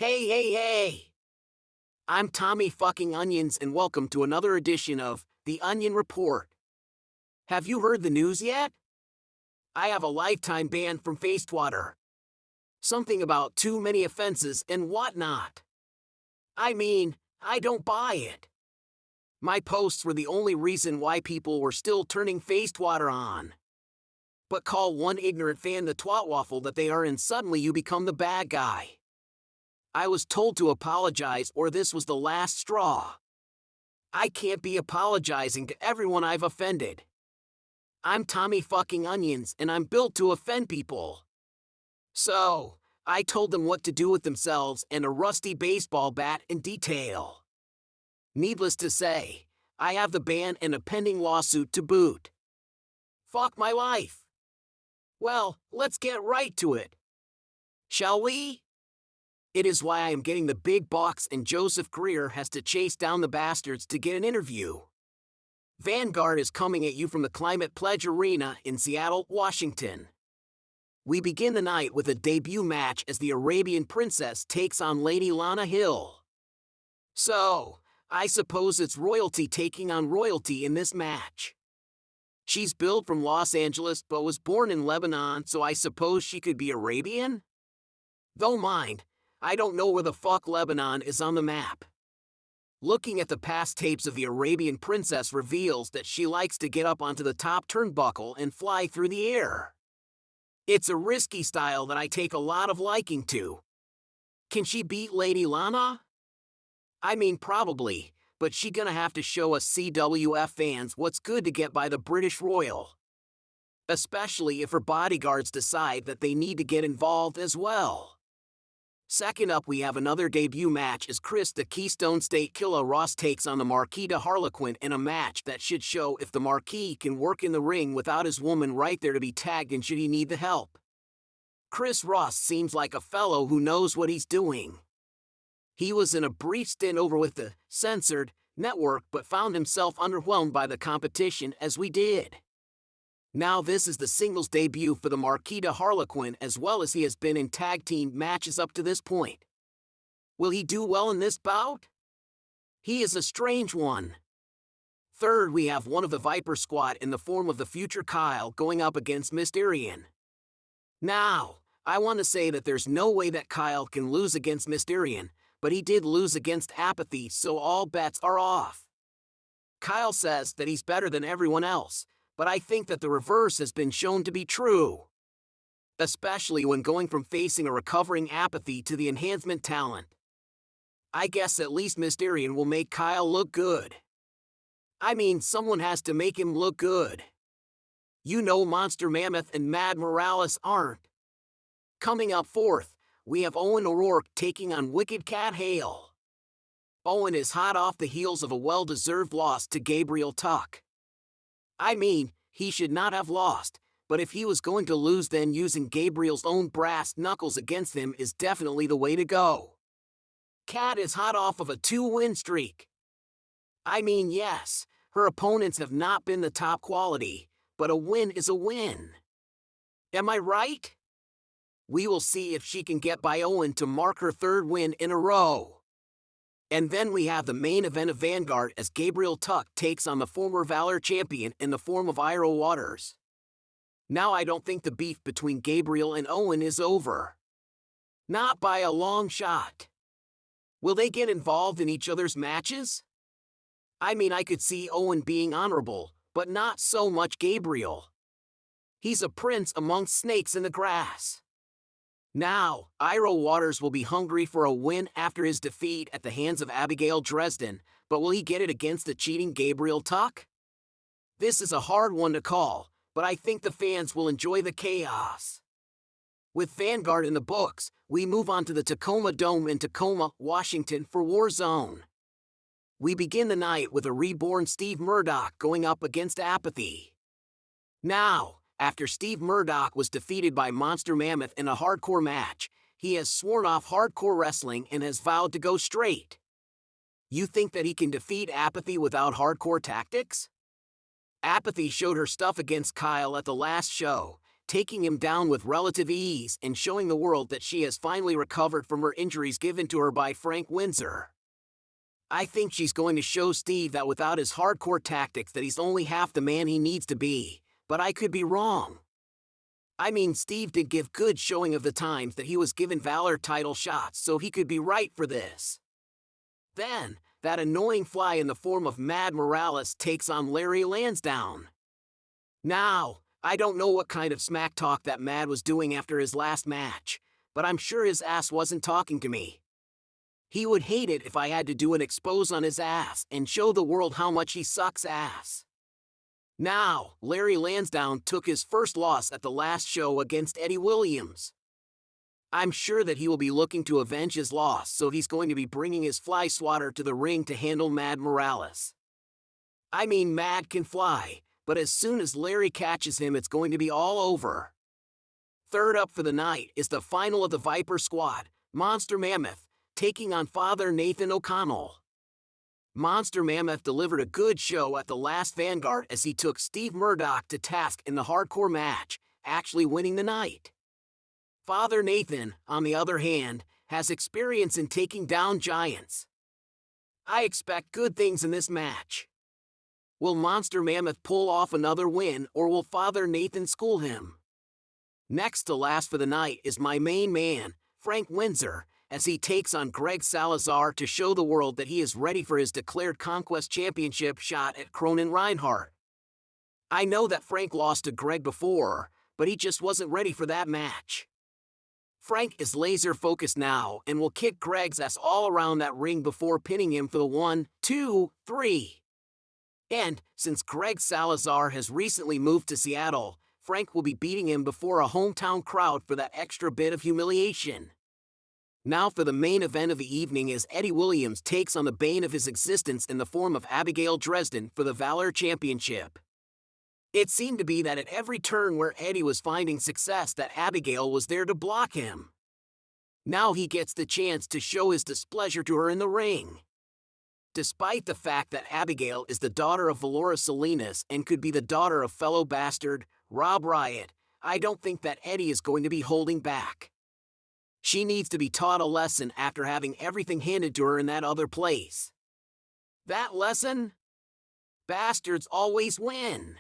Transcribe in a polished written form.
Hey! I'm Tommy fucking Onions and welcome to another edition of The Onion Report. Have you heard the news yet? I have a lifetime ban from Facewater. Something about too many offenses and whatnot. I don't buy it. My posts were the only reason why people were still turning Facewater on. But call one ignorant fan the twat waffle that they are and suddenly you become the bad guy. I was told to apologize or this was the last straw. I can't be apologizing to everyone I've offended. I'm Tommy fucking Onions and I'm built to offend people. So, I told them what to do with themselves and a rusty baseball bat in detail. Needless to say, I have the ban and a pending lawsuit to boot. Fuck my life. Well, let's get right to it. Shall we? It is why I am getting the big box and Joseph Greer has to chase down the bastards to get an interview. Vanguard is coming at you from the Climate Pledge Arena in Seattle, Washington. We begin the night with a debut match as the Arabian Princess takes on Lady Lana Hill. So, I suppose it's royalty taking on royalty in this match. She's billed from Los Angeles but was born in Lebanon, so I suppose she could be Arabian? Though mind, I don't know where the fuck Lebanon is on the map. Looking at the past tapes of the Arabian Princess reveals that she likes to get up onto the top turnbuckle and fly through the air. It's a risky style that I take a lot of liking to. Can she beat Lady Lana? Probably, but she gonna have to show us CWF fans what's good to get by the British Royal. Especially if her bodyguards decide that they need to get involved as well. Second up, we have another debut match as Chris the Keystone State Killer Ross takes on the Marquis de Harlequin in a match that should show if the Marquis can work in the ring without his woman right there to be tagged and should he need the help. Chris Ross seems like a fellow who knows what he's doing. He was in a brief stint over with the Censored Network but found himself underwhelmed by the competition as we did. Now this is the singles debut for the Marquis de Harlequin as well as he has been in tag team matches up to this point. Will he do well in this bout? He is a strange one. Third, we have one of the Viper Squad in the form of the future Kyle going up against Mysterian. Now, I want to say that there's no way that Kyle can lose against Mysterian, but he did lose against Apathy, so all bets are off. Kyle says that he's better than everyone else, but I think that the reverse has been shown to be true. Especially when going from facing a recovering Apathy to the enhancement talent. I guess at least Mysterian will make Kyle look good. Someone has to make him look good. You know Monster Mammoth and Mad Morales aren't. Coming up fourth, we have Owen O'Rourke taking on Wicked Cat Hale. Owen is hot off the heels of a well-deserved loss to Gabriel Tuck. He should not have lost, but if he was going to lose then using Gabriel's own brass knuckles against him is definitely the way to go. Cat is hot off of a 2-win streak. Yes, her opponents have not been the top quality, but a win is a win. Am I right? We will see if she can get by Owen to mark her 3rd win in a row. And then we have the main event of Vanguard as Gabriel Tuck takes on the former Valor champion in the form of Ira Waters. Now I don't think the beef between Gabriel and Owen is over. Not by a long shot. Will they get involved in each other's matches? I could see Owen being honorable, but not so much Gabriel. He's a prince amongst snakes in the grass. Now, Ira Waters will be hungry for a win after his defeat at the hands of Abigail Dresden, but will he get it against the cheating Gabriel Tuck? This is a hard one to call, but I think the fans will enjoy the chaos. With Vanguard in the books, we move on to the Tacoma Dome in Tacoma, Washington for Warzone. We begin the night with a reborn Steve Murdoch going up against Apathy. Now, after Steve Murdoch was defeated by Monster Mammoth in a hardcore match, he has sworn off hardcore wrestling and has vowed to go straight. You think that he can defeat Apathy without hardcore tactics? Apathy showed her stuff against Kyle at the last show, taking him down with relative ease and showing the world that she has finally recovered from her injuries given to her by Frank Windsor. I think she's going to show Steve that without his hardcore tactics that he's only half the man he needs to be, but I could be wrong. I mean, Steve did give good showing of the times that he was given Valor title shots, so he could be right for this. Then, that annoying fly in the form of Mad Morales takes on Larry Lansdowne. Now, I don't know what kind of smack talk that Mad was doing after his last match, but I'm sure his ass wasn't talking to me. He would hate it if I had to do an expose on his ass and show the world how much he sucks ass. Now, Larry Lansdowne took his first loss at the last show against Eddie Williams. I'm sure that he will be looking to avenge his loss, so he's going to be bringing his fly swatter to the ring to handle Mad Morales. I mean, Mad can fly, but as soon as Larry catches him, it's going to be all over. Third up for the night is the final of the Viper Squad, Monster Mammoth, taking on Father Nathan O'Connell. Monster Mammoth delivered a good show at the last Vanguard as he took Steve Murdoch to task in the hardcore match, actually winning the night. Father Nathan, on the other hand, has experience in taking down giants. I expect good things in this match. Will Monster Mammoth pull off another win, or will Father Nathan school him? Next to last for the night is my main man, Frank Windsor, as he takes on Greg Salazar to show the world that he is ready for his declared Conquest Championship shot at Cronin Reinhardt. I know that Frank lost to Greg before, but he just wasn't ready for that match. Frank is laser focused now and will kick Greg's ass all around that ring before pinning him for the 1, 2, 3. And, since Greg Salazar has recently moved to Seattle, Frank will be beating him before a hometown crowd for that extra bit of humiliation. Now for the main event of the evening as Eddie Williams takes on the bane of his existence in the form of Abigail Dresden for the Valor Championship. It seemed to be that at every turn where Eddie was finding success that Abigail was there to block him. Now he gets the chance to show his displeasure to her in the ring. Despite the fact that Abigail is the daughter of Valora Salinas and could be the daughter of fellow bastard Rob Riot, I don't think that Eddie is going to be holding back. She needs to be taught a lesson after having everything handed to her in that other place. That lesson? Bastards always win.